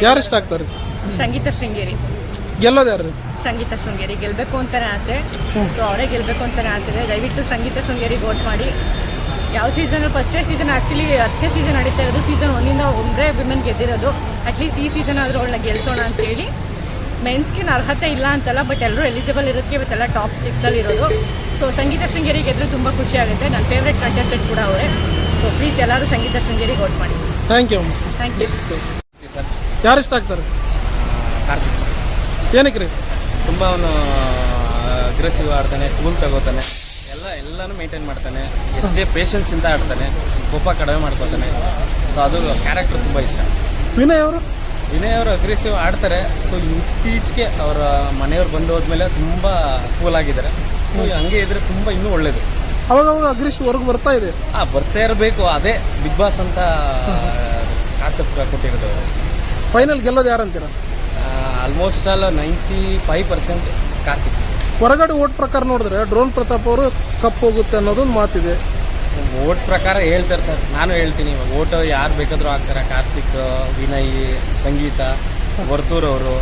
ಯಾರು ಇಷ್ಟ ಆಗ್ತಾರೆ? ಸಂಗೀತ ಶೃಂಗೇರಿ. ಗೆಲ್ಲೋದು ಯಾರು? ಸಂಗೀತ ಶೃಂಗೇರಿ ಗೆಲ್ಲಬೇಕು ಅಂತಾನೆ ಆಸೆ. ಸೊ ಅವರೇ ಗೆಲ್ಲಬೇಕು ಅಂತಾನೆ ಆಸೆ ಇದೆ. ದಯವಿಟ್ಟು ಸಂಗೀತ ಶೃಂಗೇರಿ ವೋಟ್ ಮಾಡಿ. ಯಾವ ಸೀಸನಲ್ಲಿ ಫಸ್ಟೇ ಸೀಸನ್ ಆ್ಯಕ್ಚುಲಿ 10ನೇ ಸೀಸನ್ ನಡೀತಾ ಇರೋದು. ಸೀಸನ್ 1ಇಂದ ಒಬ್ಬರೇ ವಿಮೆನ್ ಗೆದ್ದಿರೋದು. ಅಟ್ಲೀಸ್ಟ್ ಈ ಸೀಸನ್ ಆದರೂ ಅವಳನ್ನ ಗೆಲ್ಸೋಣ ಅಂತೇಳಿ. ಮೆನ್ಸ್ಗಿನ ಅರ್ಹತೆ ಇಲ್ಲ ಅಂತಲ್ಲ, ಬಟ್ ಎಲ್ಲರೂ ಎಲಿಜಿಬಲ್ ಇರೋದಕ್ಕೆ ಇವತ್ತೆಲ್ಲ ಟಾಪ್ 6 ಇರೋದು. ಸೊ ಸಂಗೀತ ಶೃಂಗೇರಿ ಗೆದ್ದರೆ ತುಂಬ ಖುಷಿ ಆಗುತ್ತೆ. ನನ್ನ ಫೇವ್ರೆಟ್ ಕಂಟೆಸ್ಟೆಂಟ್ ಕೂಡ ಅವರೇ. ಸೊ ಪ್ಲೀಸ್ ಎಲ್ಲರೂ ಸಂಗೀತ ಶೃಂಗೇರಿಗೆ ವೋಟ್ ಮಾಡಿ. Thank you. Thank you. ಯಾರು ಇಷ್ಟ ಆಗ್ತಾರೆ? ಕಾರ್ತಿಕ್. ಏನಕ್ಕೆ ರೀ? ತುಂಬ ಅವನು ಅಗ್ರೆಸಿವ್ ಆಡ್ತಾನೆ, ಕೂಲ್ ತಗೋತಾನೆ, ಎಲ್ಲನೂ ಮೇಂಟೈನ್ ಮಾಡ್ತಾನೆ, ಎಷ್ಟೇ ಪೇಷನ್ಸಿಂದ ಆಡ್ತಾನೆ, ಕೋಪ ಕಡಿಮೆ ಮಾಡ್ಕೋತಾನೆ. ಸೊ ಅದು ಕ್ಯಾರೆಕ್ಟರ್ ತುಂಬ ಇಷ್ಟ. ವಿನಯ್ ಅವರು ಅಗ್ರೆಸಿವ್ ಆಡ್ತಾರೆ. ಸೊ ಇತ್ತೀಚೆಗೆ ಅವರ ಮನೆಯವ್ರು ಬಂದು ಹೋದ್ಮೇಲೆ ತುಂಬ ಕೂಲ್ ಆಗಿದ್ದಾರೆ. ಸೊ ಹಂಗೆ ಇದ್ರೆ ತುಂಬ ಇನ್ನೂ ಒಳ್ಳೇದು. ಅವಾಗ ಅಗ್ರೆಸಿವ್ ಹೊರಗೆ ಬರ್ತಾ ಇದೆ. ಬರ್ತಾ ಇರಬೇಕು. ಅದೇ ಬಿಗ್ ಬಾಸ್ ಅಂತ ಕಾನ್ಸೆಪ್ಟ್ ಕೊಟ್ಟಿರೋದು. ಫೈನಲ್ ಗೆಲ್ಲೋದು ಯಾರು ಅಂತೀರಾ? Almost all 95% Karthik. ಹೊರಗಡೆ ಓಟ್ ಪ್ರಕಾರ ನೋಡಿದ್ರೆ ಡ್ರೋನ್ ಪ್ರತಾಪ್ ಅವರು ಕಪ್ ಹೋಗುತ್ತೆ ಅನ್ನೋದೊಂದು ಮಾತಿದೆ. ಓಟ್ ಪ್ರಕಾರ ಹೇಳ್ತಾರೆ ಸರ್. ನಾನು ಹೇಳ್ತೀನಿ, ಇವಾಗ ಓಟ್ ಯಾರು ಬೇಕಾದರೂ ಹಾಕ್ತಾರೆ. ಕಾರ್ತಿಕ್, ವಿನಯ್, ಸಂಗೀತ, ವರ್ತೂರ್ ಅವರು,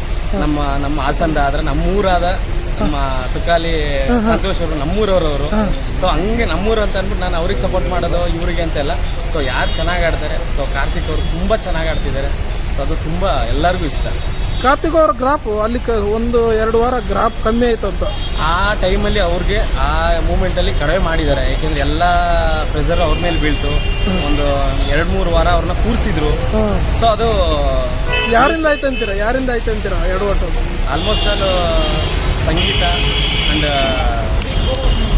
ನಮ್ಮ ಹಾಸನದ ಆದರೆ ನಮ್ಮೂರಾದ ನಮ್ಮ ತುಕಾಲಿ ಸಂತೋಷ್ ಅವರು ನಮ್ಮೂರವರು. ಸೊ ಹಂಗೆ ನಮ್ಮೂರು ಅಂತ ಅಂದ್ಬಿಟ್ಟು ನಾನು ಅವ್ರಿಗೆ ಸಪೋರ್ಟ್ ಮಾಡೋದು, ಇವರಿಗೆ ಅಂತೆಲ್ಲ. ಸೊ ಯಾರು ಚೆನ್ನಾಗಿ ಆಡ್ತಾರೆ. ಸೊ ಕಾರ್ತಿಕ್ ಅವರು ತುಂಬ ಚೆನ್ನಾಗಿ ಆಡ್ತಿದ್ದಾರೆ. ಸೊ ಅದು ತುಂಬ ಎಲ್ಲರಿಗೂ ಇಷ್ಟ. ಕಾರ್ತಿಕ್ ಅವರ ಗ್ರಾಫ್ ಅಲ್ಲಿ 1-2 ವಾರ ಗ್ರಾಫ್ ಕಮ್ಮಿ ಆಯ್ತು ಅಂತ. ಆ ಟೈಮಲ್ಲಿ ಅವ್ರಿಗೆ ಆ ಮೂಮೆಂಟಲ್ಲಿ ಕಡಿಮೆ ಮಾಡಿದ್ದಾರೆ. ಯಾಕೆಂದರೆ ಎಲ್ಲ ಪ್ರೆಷರ್ ಅವ್ರ ಮೇಲೆ ಬೀಳ್ತು. ಒಂದು 2-3 ವಾರ ಅವ್ರನ್ನ ಕೂರಿಸಿದ್ರು. ಸೊ ಅದು ಯಾರಿಂದ ಆಯ್ತು ಅಂತೀರಾ 2 ವಾರ? ಆಲ್ಮೋಸ್ಟ್ ಆಲ್ ಸಂಗೀತ ಆ್ಯಂಡ್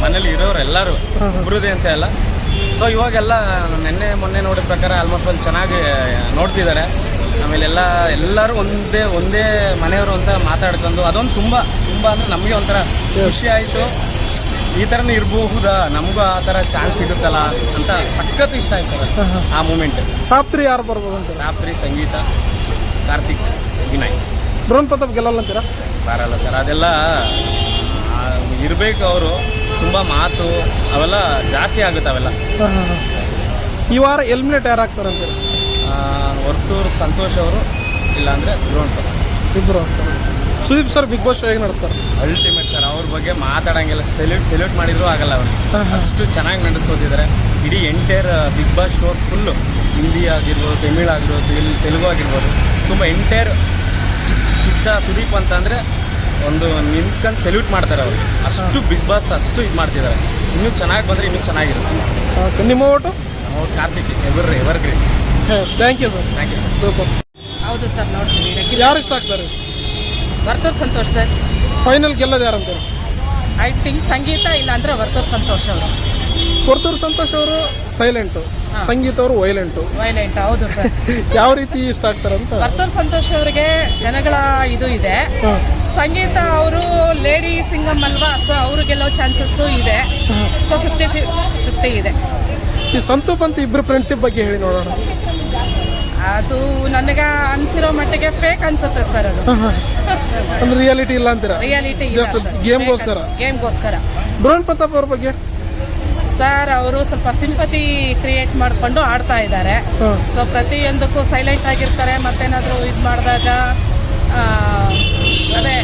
ಮನೇಲಿ ಇರೋರು ಎಲ್ಲರೂ ಒಬ್ಬರದೇ ಅಂತ ಅಲ್ಲ. ಸೊ ಇವಾಗೆಲ್ಲ ಮೊನ್ನೆ ನೋಡಿದ ಪ್ರಕಾರ ಆಲ್ಮೋಸ್ಟ್ ಅಲ್ಲಿ ಚೆನ್ನಾಗಿ ನೋಡ್ತಿದ್ದಾರೆ. ಆಮೇಲೆ ಎಲ್ಲರೂ ಒಂದೇ ಮನೆಯವರು ಅಂತ ಮಾತಾಡ್ಕೊಂಡು ಅದೊಂದು ತುಂಬ ಅಂದರೆ ನಮಗೆ ಒಂಥರ ಖುಷಿ ಆಯಿತು. ಈ ಥರನೇ ಇರಬಹುದಾ, ನಮಗೂ ಆ ಥರ ಚಾನ್ಸ್ ಸಿಗುತ್ತಲ್ಲ ಅಂತ ಸಖತ್ ಇಷ್ಟ ಆಯ್ತು ಸರ್ ಆ ಮೂಮೆಂಟ್. ಟಾಪ್ 3 ಯಾರು ಬರ್ಬೋದು ಅಂತ? ಟಾಪ್ 3 ಸಂಗೀತ, ಕಾರ್ತಿಕ್, ವಿನಯ್. ಡ್ರೋನ್ ಪ್ರತಾಪ್ ಗೆಲ್ಲಲ್ಲ ಅಂತೀರಾ? ಬರಲ್ಲ ಸರ್. ಅದೆಲ್ಲ ಇರಬೇಕು. ಅವರು ತುಂಬ ಮಾತು ಅವೆಲ್ಲ ಜಾಸ್ತಿ ಆಗುತ್ತೆ ಅವೆಲ್ಲ. ಈ ವಾರ ಎಲಿಮಿನೇಟ್ ಯಾರು ಆಗ್ತಾರೆ ಅಂತೀರಾ? ವರ್ತೂರ್ ಸಂತೋಷ್ ಅವರು, ಇಲ್ಲಾಂದರೆ ಡ್ರೋನ್ ಪ್ರತಾಪ್. ಇಬ್ಬರು ಆಗ್ತಾರೆ. Sudeep sir Bigg Boss show ಹೇಗೆ ನಡೆಸ್ತಾರೆ? Ultimate sir. ಅವ್ರ ಬಗ್ಗೆ ಮಾತಾಡೋಂಗಿಲ್ಲ. ಸೆಲ್ಯೂಟ್ ಮಾಡಿದ್ರು ಆಗಲ್ಲ ಅವ್ರಿಗೆ. ಅಷ್ಟು ಚೆನ್ನಾಗಿ ನಡೆಸ್ಕೊತಿದ್ದಾರೆ. ಇಡೀ entire Bigg Boss show full Hindi ಆಗಿರ್ಬೋದು, ತಮಿಳ್ ಆಗಿರ್ಬೋದು, ತೆಲುಗು ಆಗಿರ್ಬೋದು, ತುಂಬ ಎಂಟೈರ್ ಕಿಚ್ಚ ಸುದೀಪ್ ಅಂತಂದರೆ ಒಂದು ನಿಂತ್ಕೊಂಡು ಸೆಲ್ಯೂಟ್ ಮಾಡ್ತಾರೆ ಅವರು. ಅಷ್ಟು ಬಿಗ್ ಬಾಸ್ ಅಷ್ಟು ಇದು ಮಾಡ್ತಿದ್ದಾರೆ. ಇನ್ನೂ ಚೆನ್ನಾಗಿ ಬಂದರೆ ಇನ್ನೂ ಚೆನ್ನಾಗಿರುತ್ತೆ. ನಿಮ್ಮ ಓಟು? ಅವ್ರು Karthik ever great. Thank you sir. Thank you sir. Super. ಹೌದು ಸರ್, ನೋಡ್ತೀನಿ. ಯಾರು ಇಷ್ಟ ಆಗ್ತಾರೆ? ವರ್ತೂರ್ ಸಂತೋಷ್ ಸರ್. ಫೈನಲ್ ಗೆಲ್ಲೋದು ಯಾರು ಅಂತಾರೆ? ಐ ಥಿಂಕ್ ಸಂಗೀತ, ಇಲ್ಲಾಂದರೆ ವರ್ತೂರ್ ಸಂತೋಷ್ ಅವರು. ವರ್ತೂರ್ ಸಂತೋಷ್ ಅವರು ಸೈಲೆಂಟು, ಸಂಗೀತ ಅವರು ವೈಲೆಂಟು. ಹೌದು ಸರ್. ಯಾವ ರೀತಿ ಇಷ್ಟ ಆಗ್ತಾರಂತ? ವರ್ತೂರ್ ಸಂತೋಷ್ ಅವರಿಗೆ ಜನಗಳ ಇದು ಇದೆ. ಸಂಗೀತ ಅವರು ಲೇಡಿ ಸಿಂಗಮ್ ಅಲ್ವಾ, ಸೊ ಅವರು ಗೆಲ್ಲೋ ಚಾನ್ಸಸ್ಸು ಇದೆ. ಸೊ 50-50 ಇದೆ. ಈ ಸಂತೂಪ್ ಅಂತ ಇಬ್ಬರು ಫ್ರೆಂಡ್ಶಿಪ್ ಬಗ್ಗೆ ಹೇಳಿ ನೋಡೋಣ. ಅದು ನನಗೆ ಅನಿಸಿರೋ ಮಟ್ಟಿಗೆ ಫೇಕ್ ಅನ್ಸುತ್ತೆ ಸರ್. ಅದು ಅಂದ್ರೆ ರಿಯಾಲಿಟಿ ಇಲ್ಲ ಅಂತೀರಾ? ರಿಯಾಲಿಟಿ ಗೇಮ್ಗೋಸ್ಕರ. ಡ್ರೋನ್ ಪ್ರತಾಪ್ ಅವ್ರ ಬಗ್ಗೆ ಸರ್, ಅವರು ಸ್ವಲ್ಪ ಸಿಂಪತಿ ಕ್ರಿಯೇಟ್ ಮಾಡಿಕೊಂಡು ಆಡ್ತಾ ಇದ್ದಾರೆ. ಸೊ ಪ್ರತಿಯೊಂದಕ್ಕೂ ಸೈಲೆಂಟ್ ಆಗಿರ್ತಾರೆ. ಮತ್ತೇನಾದರೂ ಇದು ಮಾಡಿದಾಗ ಅದೇ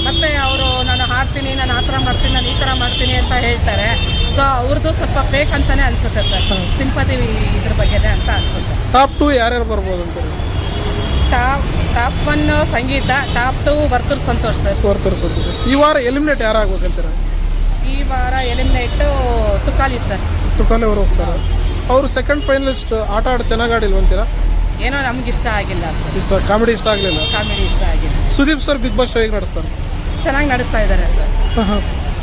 ಮತ್ತೆ ಅವರು ನಾನು ಹಾಡ್ತೀನಿ, ನಾನು ಆ ಥರ ಮಾಡ್ತೀನಿ, ನಾನು ಈ ಥರ ಮಾಡ್ತೀನಿ ಅಂತ ಹೇಳ್ತಾರೆ. ಸೊ ಅವ್ರದ್ದು ಸ್ವಲ್ಪ ಫೇಕ್ ಅಂತಲೇ ಅನಿಸುತ್ತೆ ಸರ್. ಸಿಂಪತಿ ಇದ್ರ ಬಗ್ಗೆನೇ ಅಂತ ಅನಿಸುತ್ತೆ. ಟಾಪ್ 2 ಯಾರ್ಯಾರು ಬರ್ಬೋದು ಅಂತ? ಟಾಪ್ 1 ಸಂಗೀತ, ಟಾಪ್ 2 ವರ್ತೂರ್ ಸಂತೋಷ್ ಸರ್. ವರ್ತೂರ್ ಸಂತೋಷ್. ಈ ವಾರ ಎಲಿಮಿನೇಟ್ ಯಾರು ಆಗ್ಬೇಕಂತೀರ? ಈ ವಾರ ಎಲಿಮಿನೇಟು ತುಕಾಲಿ ಸರ್. ತುಕಾಲಿ ಅವರು ಹೋಗ್ತಾರೆ. ಅವರು ಸೆಕೆಂಡ್ ಫೈನಲಿಸ್ಟ್. ಆಟ ಚೆನ್ನಾಗಿ ಆಡಿಲ್ವಂತೀರಾ? ಏನೋ ನಮ್ಗೆ ಇಷ್ಟ ಆಗಿಲ್ಲ ಸರ್. ಕಾಮಿಡಿ ಇಷ್ಟ ಆಗಲಿಲ್ಲ. Sudeep sir Bigg Boss show ಹೇಗೆ ನಡೆಸ್ತಾರೆ? ಚೆನ್ನಾಗಿ ನಡೆಸ್ತಾ ಇದ್ದಾರೆ ಸರ್.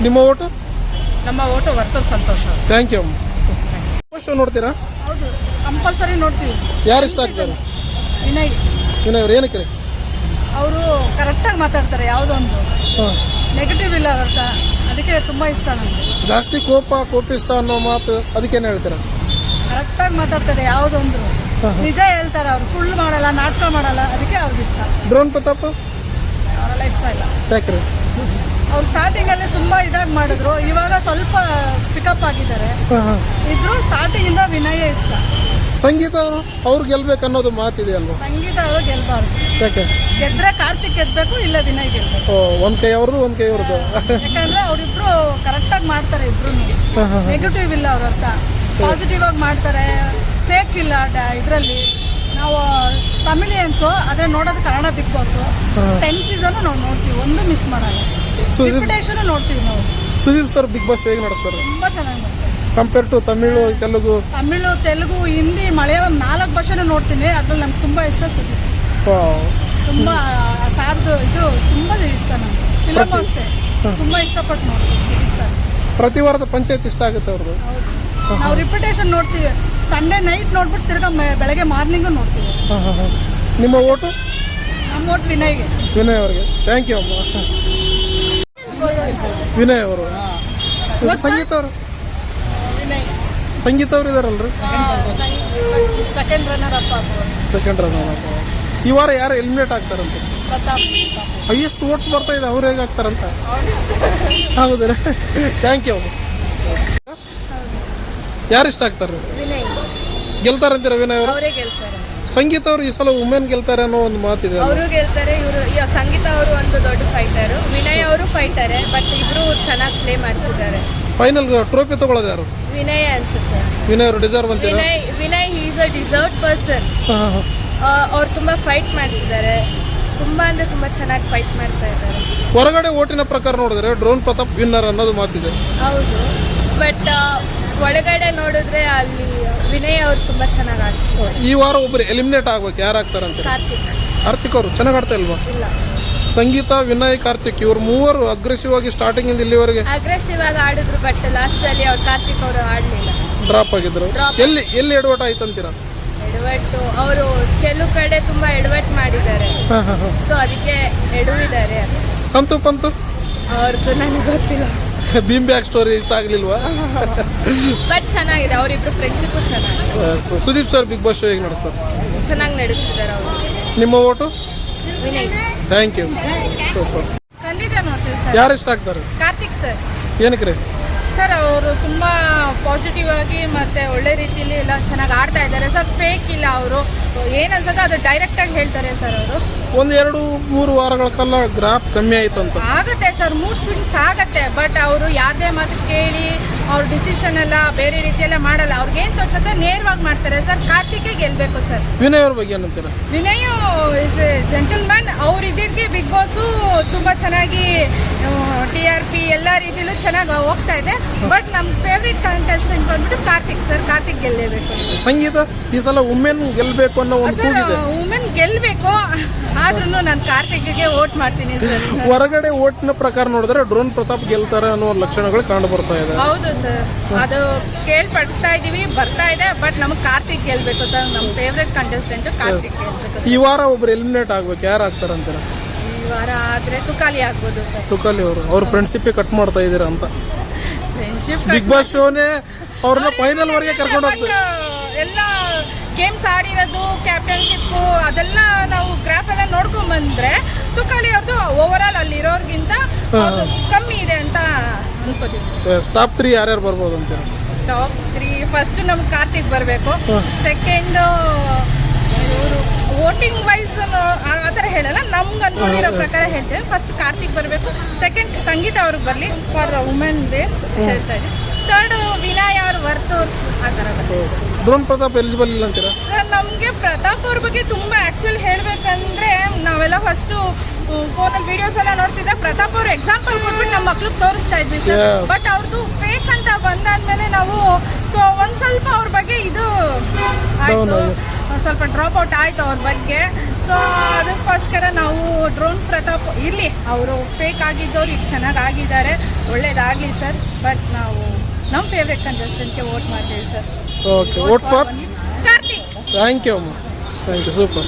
ನಿಮ್ಮ ಓಟು? ನಮ್ಮ vote Varthur Santhosh. Thank you. Show ನೋಡ್ತೀರಾ? ಹೌದು, ಕಂಪಲ್ಸರಿ ನೋಡ್ತೀವಿ. ಯಾರು ಇಷ್ಟ ಆಗ್ತಾರೆ? ವಿನಯ್ ಅವ್ರು ಏನಕ್ಕೆ? ಅವರು ಕರೆಕ್ಟಾಗಿ ಮಾತಾಡ್ತಾರೆ. ಯಾವುದೋ ಒಂದು ನೆಗೆಟಿವ್ ಇಲ್ಲ ಅವ್ರ, ಅದಕ್ಕೆ ತುಂಬ ಇಷ್ಟ ನನಗೆ. ಜಾಸ್ತಿ ಕೋಪಿಷ್ಟ ಅನ್ನೋ ಮಾತು, ಅದಕ್ಕೇನು ಹೇಳ್ತೀರಾ? ಕರೆಕ್ಟಾಗಿ ಮಾತಾಡ್ತಾರೆ. ಯಾವುದೊಂದು ನಿಜ ಹೇಳ್ತಾರೆ. ಅವರು ಸುಳ್ಳು ಮಾಡಲ್ಲ, ನಾಟಕ ಮಾಡಲ್ಲ, ಅದಕ್ಕೆ ಅವ್ರಿಗೆ ಇಷ್ಟ. ಡ್ರೋನ್ ಪ್ರತಾಪ್ ಅವರೆಲ್ಲ ಇಷ್ಟ ಇಲ್ಲ. ಯಾಕ್ರಿ? ಅವ್ರು ಸ್ಟಾರ್ಟಿಂಗಲ್ಲಿ ತುಂಬ ಇದಾಗಿ ಮಾಡಿದ್ರು. ಇವಾಗ ಸ್ವಲ್ಪ ಪಿಕಪ್ ಆಗಿದ್ದಾರೆ. ಇದ್ರು ಸ್ಟಾರ್ಟಿಂಗಿಂದ ವಿನಯೇ ಇಷ್ಟ. ಸಂಗೀತ ಅವ್ರು ಗೆಲ್ಬೇಕು ಅನ್ನೋದು ಮಾತಿದೆ ಅಲ್ವಾ? ಸಂಗೀತ ಅವರು ಗೆಲ್ಬಾರ್ದು. ಯಾಕೆ? ಗೆದ್ರೆ ಕಾರ್ತಿಕ್ ಗೆಲ್ಬೇಕು, ಇಲ್ಲ ವಿನಯ್ ಗೆಲ್ಬೇಕು. ಒಂದು ಕೈ ಅವ್ರದ್ದು ಒಂದು ಕೈ ಅವ್ರದ್ದು. ಯಾಕಂದ್ರೆ ಅವರಿಬ್ರು ಕರೆಕ್ಟಾಗಿ ಮಾಡ್ತಾರೆ, ಇಬ್ರು ನೆಗೆಟಿವ್ ಇಲ್ಲ ಅವ್ರ ಹತ್ರ, ಪಾಸಿಟಿವ್ ಆಗಿ ಮಾಡ್ತಾರೆ, ಫೇಕ್ ಇಲ್ಲ ಇದರಲ್ಲಿ. ನಾವು ತಮಿಳಿಯನ್ಸು ಅದೇ ನೋಡೋದು ಕನ್ನಡ ಬಿಗ್ ಬಾಸ್ 10 ಸೀಸನ್ ನಾವು ನೋಡ್ತೀವಿ, ಒಂದು ಮಿಸ್ ಮಾಡಲ್ಲ. ರಿಪಿಟೇಷನ್ ನೋಡ್ತೀವಿ ನಾವು. ಸುದೀಪ್ ಸರ್ ಬಿಗ್ ಬಾಸ್ ಹೇಗೆ ನಡೆಸ್ತಾರೆ? ತುಂಬಾ ಚೆನ್ನಾಗಿ ಮಾಡ್ತಾರೆ ಕಂಪೇರ್ ಟು ತಮಿಳು, ತೆಲುಗು, ಹಿಂದಿ, ಮಲಯಾಳಂ 4 ಭಾಷೆನೂ ನೋಡ್ತೀನಿ. ಅದ್ರಲ್ಲಿ ನಮ್ಗೆ ತುಂಬ ಇಷ್ಟ ಸುದೀಪ್. ತುಂಬ ಸಾರ್ದು ಇದು ತುಂಬ ಇಷ್ಟ ನಮ್ಗೆ. ಫಿಲಮ್ ಅಷ್ಟೇ ತುಂಬ ಇಷ್ಟಪಟ್ಟು ನೋಡ್ತೀವಿ ಸುದೀಪ್ ಸರ್. ಪ್ರತಿ ವಾರದ ಪಂಚಾಯತ್ ಇಷ್ಟ ಆಗುತ್ತೆ ಅವ್ರದ್ದು. ನಾವು ರಿಪಿಟೇಷನ್ ನೋಡ್ತೀವಿ, ಸಂಡೇ ನೈಟ್ ನೋಡ್ಬಿಟ್ಟು ತಿರ್ಗಾ ಬೆಳಗ್ಗೆ ಮಾರ್ನಿಂಗು ನೋಡ್ತೀವಿ. ನಿಮ್ಮ ಓಟು? ನಮ್ಮ ಓಟ್ ವಿನಯ್ಗೆ. ವಿನಯ್ ಅವರಿಗೆ. ಥ್ಯಾಂಕ್ ಯು ಅಮ್ಮ. ವಿನಯ್ ಅವರು. ಸಂಗೀತ ಅವರು? ಸಂಗೀತ ಅವರು ಇದಾರಲ್ರಿ? ಸೆಕೆಂಡ್ ರನ್ನರ್ ಅಪ್ ಆಗ್ಬೋದು. Second runner up. ಈ ವಾರ ಯಾರು ಎಲಿಮಿನೇಟ್ ಆಗ್ತಾರಂತ? ಹೈಯೆಸ್ಟ್ ವೋಟ್ಸ್ ಬರ್ತಾ ಇದೆ, ಅವ್ರು ಹೇಗೆ ಆಗ್ತಾರಂತ? ಹೌದಾ? Thank you. ಯಾರು ಇಷ್ಟ ಆಗ್ತಾರೆ? ಗೆಲ್ತಾರಂತೀರ ವಿನಯ್ ಅವರು? ಅವರೇ ಗೆಲ್ತಾರೆ. ಸಂಗೀತ ಅವರು ಈ ಸಲ ವುಮೆನ್ ಗೆಲ್ತಾರೆ ಅನ್ನೋ ಒಂದು ಮಾತಿದೆ. ಅವರು ಗೆಲ್ತಾರೆ. ಇವರು ಸಂಗೀತ ಅವರು ಒಂದು ದೊಡ್ಡ ಫೈಟರು, ವಿನಯ್ ಅವರು ಫೈಟರೇ, ಬಟ್ ಇಬ್ರು ಚೆನ್ನಾಗಿ ಪ್ಲೇ ಮಾಡ್ತಿದ್ದಾರೆ. ಫೈನಲ್ ಟ್ರೋಫಿ ತಗೊಳ್ಳೋದು ಯಾರು? ವಿನಯ್ ಅನ್ಸುತ್ತೆ. ವಿನಯ್ ಅವರು ಡಿಸರ್ವ್ ಅಂತೀರಾ? Vinay is a deserved person. ಅವ್ರು ತುಂಬ ಫೈಟ್ ಮಾಡ್ತಿದ್ದಾರೆ, ತುಂಬ ಅಂದರೆ ತುಂಬ ಚೆನ್ನಾಗಿ ಫೈಟ್ ಮಾಡ್ತಾ ಇದ್ದಾರೆ. ಹೊರಗಡೆ ಓಟಿನ ಪ್ರಕಾರ ನೋಡಿದ್ರೆ ಡ್ರೋನ್ ಪ್ರತಾಪ್ ವಿನ್ನರ್ ಅನ್ನೋದು ಮಾತಿದೆ. ಹೌದು, ಬಟ್ ಒಳಗಡೆ ನೋಡಿದ್ರೆ ಅಲ್ಲಿ ವಿನಯ್ ಅವರು ತುಂಬ ಚೆನ್ನಾಗಿ ಆಡ್ತಿದ್ದಾರೆ. ಈ ವಾರ ಒಬ್ಬರು ಎಲಿಮಿನೇಟ್ ಆಗ್ಬೇಕು, ಯಾರು ಆಗ್ತಾರಂತ? ಕಾರ್ತಿಕ್ ಅವರು ಚೆನ್ನಾಗಿ ಆಡ್ತಾ ಇಲ್ವಾ? ಇಲ್ಲ, ಸಂಗೀತ, ವಿನಯ್, ಕಾರ್ತಿಕ್ ಇವ್ರು ಮೂವರು ಅಗ್ರೆಸಿವ್ ಆಗಿ ಸ್ಟಾರ್ಟಿಂಗ್ ಇಂದ ಇಲ್ಲಿವರೆಗೆ ಅಗ್ರೆಸಿವ್ ಆಗಿ ಆಡಿದ್ರು, ಬಟ್ ಲಾಸ್ಟ್ ಅಲ್ಲಿ ಅವ್ರು ಕಾರ್ತಿಕ್ ಅವರು ಆಡಲಿಲ್ಲ, ಡ್ರಾಪ್ ಆಗಿದ್ರು. ಎಲ್ಲಿ ಎಡವಟ್ ಆಯ್ತು ಅಂತೀರಾ? ಎಡವಟ್ಟು ಅವರು ಕೆಲವು ಕಡೆ ತುಂಬಾ ಎಡವಟ್ಟು ಮಾಡಿದ್ದಾರೆ, ಸೊ ಅದಕ್ಕೆ ಎಡವಿದ್ದಾರೆ ಅಷ್ಟೇ. ಸಂತು ಪಂತು ಅವ್ರದ್ದು ನನಗೆ ಗೊತ್ತಿಲ್ಲ. ಭೀಮ್ ಬ್ಯಾಕ್ ಸ್ಟೋರಿ ಇಷ್ಟ ಆಗ್ಲಿಲ್ವಾ? ಬಟ್ ಚೆನ್ನಾಗಿದೆ, ಅವರಿಬ್ರು ಫ್ರೆಂಡ್ಶಿಪ್ ಚೆನ್ನಾಗಿದೆ. Sudeep sir Bigg Boss show ಹೇಗೆ ನಡೆಸ್ತಾರೆ? ಚೆನ್ನಾಗಿ ನಡೆಸ್ತಿದ್ದಾರೆ ಅವರು. ನಿಮ್ಮ ಓಟು? ವಿನಯ್. Thank you. ಖಂಡಿತ ನೋಡ್ತೀವಿ ಸರ್. ಯಾರು ಇಷ್ಟ ಆಗ್ತಾರೆ? ಕಾರ್ತಿಕ್ ಸರ್. ಏನಕ್ಕೆ ರೀ? ಸರ್ ಅವರು ತುಂಬ ಪಾಸಿಟಿವ್ ಆಗಿ ಮತ್ತು ಒಳ್ಳೆ ರೀತಿಯಲ್ಲಿ ಎಲ್ಲ ಚೆನ್ನಾಗಿ ಆಡ್ತಾ ಇದ್ದಾರೆ ಸರ್. ಫೇಕ್ ಇಲ್ಲ, ಅವರು ಏನು ಅನ್ಸುತ್ತೆ ಅದು ಡೈರೆಕ್ಟಾಗಿ ಹೇಳ್ತಾರೆ ಸರ್. ಅವರು 1-2-3 ವಾರಗಳ ಕಾಲ ಗ್ರಾಫ್ ಕಮ್ಮಿ ಆಯ್ತು ಅಂತ ಆಗುತ್ತೆ ಸರ್, ಮೂಡ್ ಸ್ವಿಂಗ್ಸ್ ಆಗುತ್ತೆ, ಬಟ್ ಅವರು ಯಾರದೇ ಮಾತು ಕೇಳಿ ಅವ್ರ ಡಿಸಿಷನ್ ಎಲ್ಲ ಬೇರೆ ರೀತಿಯೆಲ್ಲ ಮಾಡಲ್ಲ. ಅವ್ರಿಗೇನು ತೋಚುತ್ತೆ ನೇರವಾಗಿ ಮಾಡ್ತಾರೆ ಸರ್. ಕಾರ್ತಿಕೇ ಗೆಲ್ಲಬೇಕು ಸರ್. ವಿನಯ್ ಅವ್ರ ಬಗ್ಗೆ ಏನಂತೀರ? Vinay is a gentleman. ಅವ್ರು ಇದ್ದಿದ್ದಕ್ಕೆ ಬಿಗ್ ಬಾಸು ತುಂಬ ಚೆನ್ನಾಗಿ TRP ಎಲ್ಲ ರೀತಿಯಲ್ಲೂ ಚೆನ್ನಾಗಿ ಹೋಗ್ತಾ ಇದೆ. ಬಟ್ ನಮ್ಮ ಫೇವ್ರೇಟ್ ಕಂಟೆಸ್ಟೆಂಟ್ ಬಂದ್ಬಿಟ್ಟು ಕಾರ್ತಿಕ್ ಸರ್. ಕಾರ್ತಿಕ್ ಗೆಲ್ಲೇಬೇಕು. ಸಂಗೀತ ಈ ಸಲ ವುಮೆನ್ ಗೆಲ್ಲಬೇಕು ಅನ್ನೋ ಒಂದು ಕೂಗಿದೆ. ವುಮೆನ್ ಗೆಲ್ಲಬೇಕು, ಆದ್ರೂ ನಾನು ಕಾರ್ತಿಕ್ಗೆ ವೋಟ್ ಮಾಡ್ತೀನಿ ಸರ್. ಹೊರಗಡೆ ಓಟ್ನ ಪ್ರಕಾರ ನೋಡಿದ್ರೆ ಡ್ರೋನ್ ಪ್ರತಾಪ್ ಗೆಲ್ತಾರೆ ಅನ್ನೋ ಲಕ್ಷಣಗಳು ಕಂಡು ಬರ್ತಾ ಇದೆ. ಹೌದು ಸರ್, ಅದು ಕೇಳ್ಪಡ್ತಾ ಇದೀವಿ, ಬರ್ತಾ ಇದೆ. ಬಟ್ ನಮಗೆ ಕಾರ್ತಿಕ್ ಗೆಲ್ಬೇಕು ಸರ್. ನಮ್ಮ ಫೇವ್ರೇಟ್ ಕಂಟೆಸ್ಟೆಂಟ್ ಕಾರ್ತಿಕ್ ಗೆಲ್ಬೇಕು. ಈ ವಾರ ಒಬ್ರು ಎಲಿಮಿನೇಟ್ ಆಗ್ಬೇಕು, ಯಾರು ಆಗ್ತಾರಂತೀರ? ಈ ವಾರ ಆದ್ರೆ ತುಕಾಲಿ ಆಗ್ಬೋದು ಸರ್. ತುಕಾಲಿ ಅವ್ರ ಫ್ರೆಂಡ್ಶಿಪ್ ಕಟ್ ಮಾಡ್ತಾ ಇದ್ದೀರಾ ಅಂತ? ಫ್ರೆಂಡ್ಶಿಪ್ ಬಿಗ್ ಬಾಸ್ ಶೋನೇ ಅವ್ರನ್ನ ಫೈನಲ್ ವರೆಗೆ ಕರ್ಕೊಂಡು ಹೋಗ್ತಾರೆ. ಎಲ್ಲ ಗೇಮ್ಸ್ ಆಡಿರೋದು, ಕ್ಯಾಪ್ಟನ್ಶಿಪ್ಪು ಅದೆಲ್ಲ ನಾವು ಗ್ರಾಫ್ ಎಲ್ಲ ನೋಡ್ಕೊಂಡ್ ಬಂದ್ರೆ ತುಕಾಲಿ ಅವ್ರದ್ದು ಓವರ್ ಆಲ್ ಅಲ್ಲಿರೋರ್ಗಿಂತ ಕಮ್ಮಿ ಇದೆ ಅಂತ ಅನ್ಕೋತೀವಿ. ಟಾಪ್ 3 ಯಾರ್ಯಾರು ಬರ್ಬೋದು ಅಂತೀರ? ಟಾಪ್ 3 ಫಸ್ಟ್ ನಮ್ಗೆ ಕಾರ್ತಿಕ್ ಬರಬೇಕು. ಸೆಕೆಂಡ್ ಇವರು ವೋಟಿಂಗ್ ವೈಸ್ ಆ ಥರ ಹೇಳಲ್ಲ, ನಮ್ಗೆ ಅನ್ಕೊಂಡಿರೋ ಪ್ರಕಾರ ಹೇಳ್ತೇವೆ. ಫಸ್ಟ್ ಕಾರ್ತಿಕ್ ಬರಬೇಕು, ಸೆಕೆಂಡ್ ಸಂಗೀತ ಅವ್ರಿಗೆ ಬರಲಿ ಫಾರ್ ವುಮೆನ್ ಬೇಸ್ ಹೇಳ್ತಾ ಇದ್ದೀವಿ. ಥರ್ಡ್ ವಿನಯ್ ಅವ್ರ ವರ್ತೂರ್ ಆ ಥರ ಬರ್ತದೆ. ಡ್ರೋನ್ ಪ್ರತಾಪ್ ಎಲಿಜಿಬಲ್ ಇಲ್ಲ ಅಂತೀರಾ? ನಮಗೆ ಪ್ರತಾಪ್ ಅವ್ರ ಬಗ್ಗೆ ತುಂಬ ಆ್ಯಕ್ಚುಲಿ ಹೇಳಬೇಕಂದ್ರೆ ನಾವೆಲ್ಲ ಫಸ್ಟು ಫೋನಲ್ಲಿ ವೀಡಿಯೋಸ್ ಎಲ್ಲ ನೋಡ್ತಿದ್ರೆ ಪ್ರತಾಪ್ ಅವರು ಎಕ್ಸಾಂಪಲ್ ಕೊಟ್ಬಿಟ್ಟು ನಮ್ಮ ಮಕ್ಳಿಗೆ ತೋರಿಸ್ತಾ ಇದ್ವಿ ಸರ್. ಬಟ್ ಅವ್ರದ್ದು ಫೇಕ್ ಅಂತ ಬಂದಾದ್ಮೇಲೆ ನಾವು ಒಂದು ಸ್ವಲ್ಪ ಅವ್ರ ಬಗ್ಗೆ ಇದು ಆಯಿತು, ಸ್ವಲ್ಪ ಡ್ರಾಪ್ ಔಟ್ ಆಯಿತು ಅವ್ರ ಬಗ್ಗೆ. ಸೊ ಅದಕ್ಕೋಸ್ಕರ ನಾವು ಡ್ರೋನ್ ಪ್ರತಾಪ್ ಇರಲಿ, ಅವರು ಫೇಕ್ ಆಗಿದ್ದವ್ರು ಈಗ ಚೆನ್ನಾಗಿ ಆಗಿದ್ದಾರೆ, ಒಳ್ಳೇದಾಗಲಿ ಸರ್. ಬಟ್ ನಾವು ನಮ್ಮ ಫೇವ್ರೆಟ್ ಕಂಟೆಸ್ಟೆಂಟ್ಗೆ ವೋಟ್ ಮಾಡ್ತೀವಿ sir. Okay, vote for Karthik. Thank you ಅಮ್ಮ, ಥ್ಯಾಂಕ್ ಯು, ಸೂಪರ್.